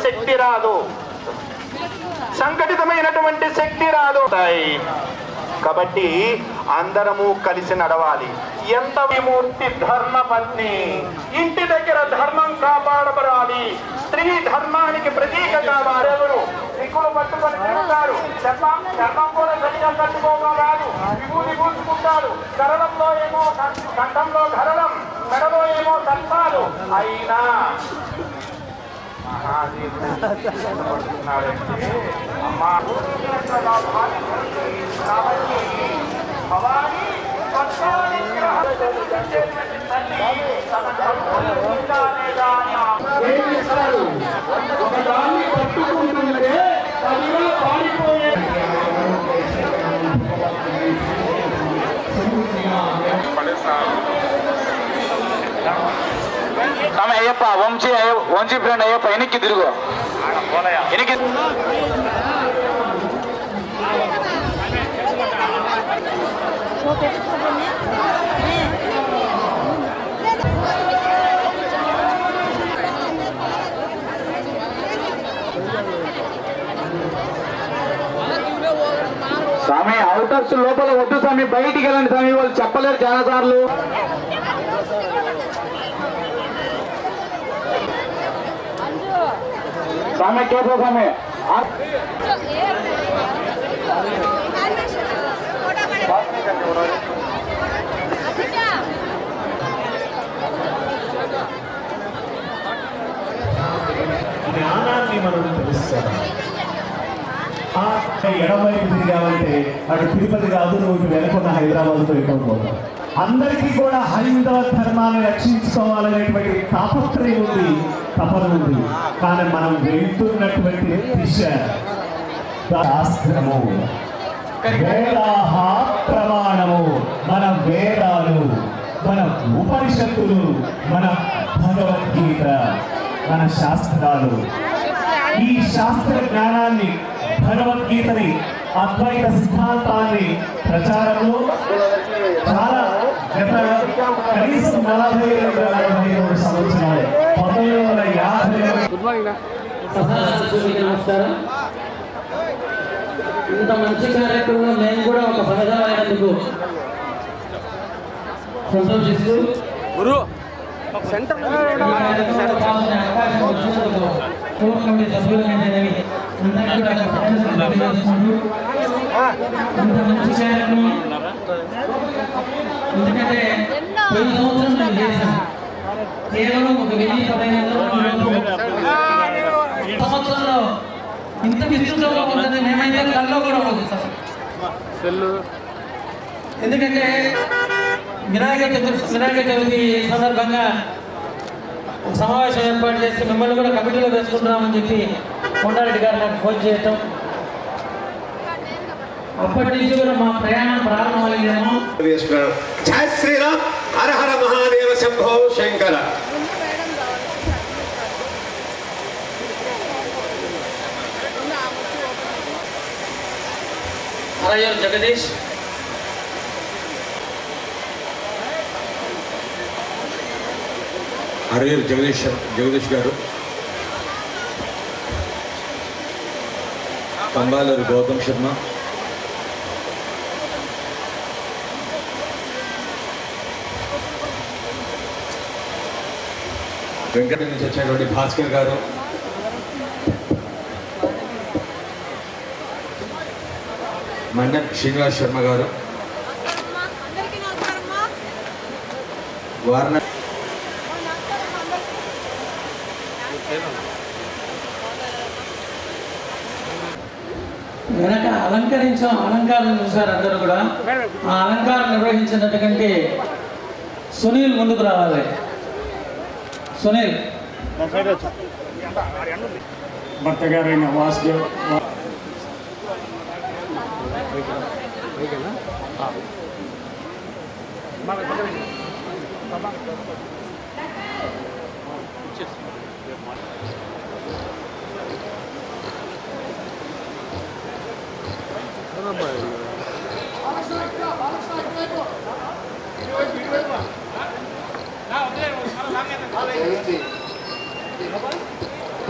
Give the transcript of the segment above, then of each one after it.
శక్తి రాదు, సంఘటితమైనటువంటి శక్తి రాదు. కాబట్టి అందరము కలిసి నడవాలి. ఎంత విమూర్తి ధర్మపత్ని, ఇంటి దగ్గర ధర్మం కాపాడబడాలి. స్త్రీ ధర్మానికి ప్రతీకగా వారెవరు దిక్కులు పట్టుకొని తిరుగుతారు. చర్మం కూడా సరిగా కట్టుకోగలరు, విభూతి పూసుకుంటారు. కరళంలో ఏమో కంఠంలో కరళం, మెడలో ఏమో సర్పాలు. అయినా మహాదేవుడున్నాడంటే అమ్మా కాబట్టి భవానీ ఒకదాన్ని పట్టుకుంటుంటే పదిగా పారిపోయే ఆమె అయ్యప్ప వంశీ ఫ్రెండ్ అయ్యప్ప వెనక్కి తిరుగు, వెనక్కి. స్వామి అవుటర్స్ లోపల వద్దు స్వామి, బయటికి వెళ్ళండి స్వామి, వాళ్ళు చెప్పలేరు చాలా సార్లు. స్వామి కేశవ స్వామి జ్ఞానాన్ని మనం తెలుస్తాం. ఎడమవైపు తిరిగామంటే అటు తిరుపతి కాదు, నువ్వు వెనుకున్న హైదరాబాద్తో ఎక్కువ పోతాం. అందరికీ కూడా హైందవ ధర్మాన్ని రక్షించుకోవాలనేటువంటి తాపత్రయం ఉంది, తపన ఉంది. కానీ మనం వెళ్తున్నటువంటి దిశ శాస్త్రము, వేదాహ ప్రమాణము, మన వేదాలు, మన ఉపనిషత్తులు, మన భగవద్గీత, మన శాస్త్రాలు. ఈ శాస్త్ర జ్ఞానాన్ని, భగవద్గీతని, అద్వైత సిద్ధాంతాన్ని ప్రచారంలో చాలా కనీసం 40-43 సంవత్సరాలు 1950. నమస్కారం. ఇంత మంచి కార్యక్రమంలో నేను కూడా ఒక సహజమైనందుకు సంతోషిస్తూ కోర్ కమిటీ సభ్యులైనవి అందరికీ కూడా ఇంత మంచి కార్యక్రమం. ఎందుకంటే పోయిన సంవత్సరం మేము చేసాం కేవలం ఒక 1015 సంవత్సరంలో ఇంత విస్తృతంగా ఉందని మేమైతే కల్లో కూడా పోతాం. ఎందుకంటే వినాయక చవితి సందర్భంగా ఒక సమావేశం ఏర్పాటు చేసి మిమ్మల్ని కూడా కమిటీలో వేసుకుంటున్నామని చెప్పి కొండారెడ్డి గారు నాకు ఫోన్ చేయటం, అప్పటి నుంచి కూడా మా ప్రయాణం ప్రారంభమైందేమో. జై శ్రీరామ్, హర హర మహాదేవ, శంభో శంకర. అరయ్యూరు జగదీష్, అరయ్యూరు జగదీష్ గారు, కంబాలూరు గౌతమ్ శర్మ, వెంకట నుంచి వచ్చేటువంటి భాస్కర్ గారు, మండల్ శ్రీనివాస్ శర్మ గారు, వారణాసి వెనక అలంకారం చూసారు అందరూ కూడా. ఆ అలంకారం నిర్వహించినట్టుకంటే సునీల్ ముందుకు రావాలి. సునీల్ భర్త గారైన వాసుదేవ్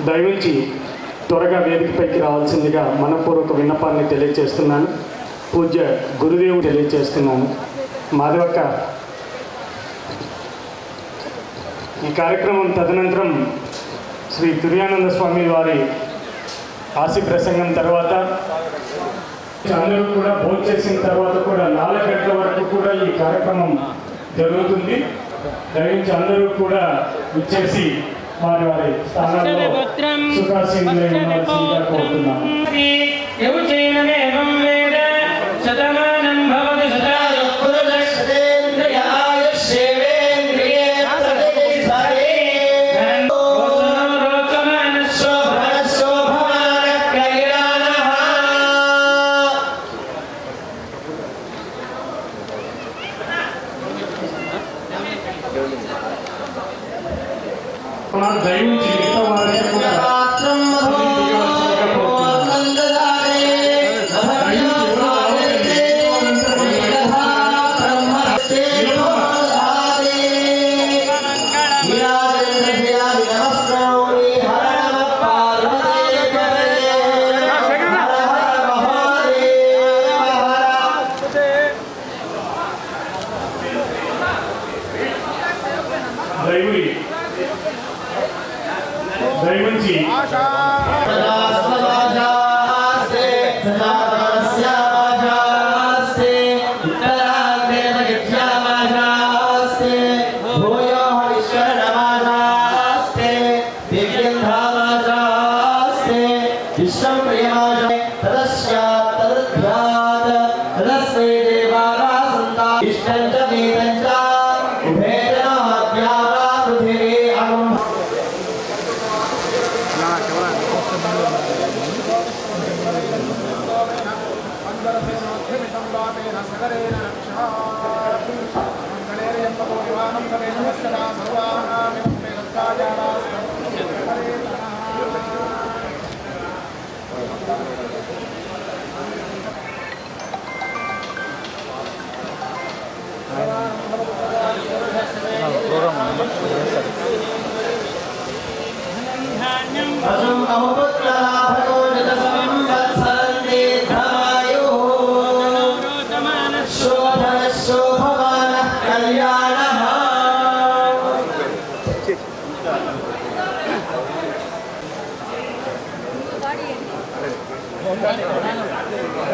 దయవుంచి త్వరగా వేదికపైకి రావాల్సిందిగా మనపూర్వక విన్నపాన్ని తెలియజేస్తున్నాను. పూజ్య గురుదేవుడు తెలియజేస్తున్నాను. మాధవక్క, ఈ కార్యక్రమం తదనంతరం శ్రీ తుర్యానంద స్వామి వారి ఆశీ ప్రసంగం తర్వాత అందరూ కూడా భోజనం చేసిన తర్వాత కూడా 4 గంటల వరకు కూడా ఈ కార్యక్రమం జరుగుతుంది. దయచేసి అందరూ కూడా ఇచ్చేసి వారి వారి స్థానాల్లో సుఖాసీనులై ఉండాల్సిందిగా కోరుతున్నాను. దయవుంచి మిగతా వారికి కూడా దయవుంచి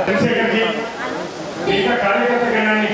చంద్రశేఖర్జీ, మిగతా కార్యకర్త గణాన్ని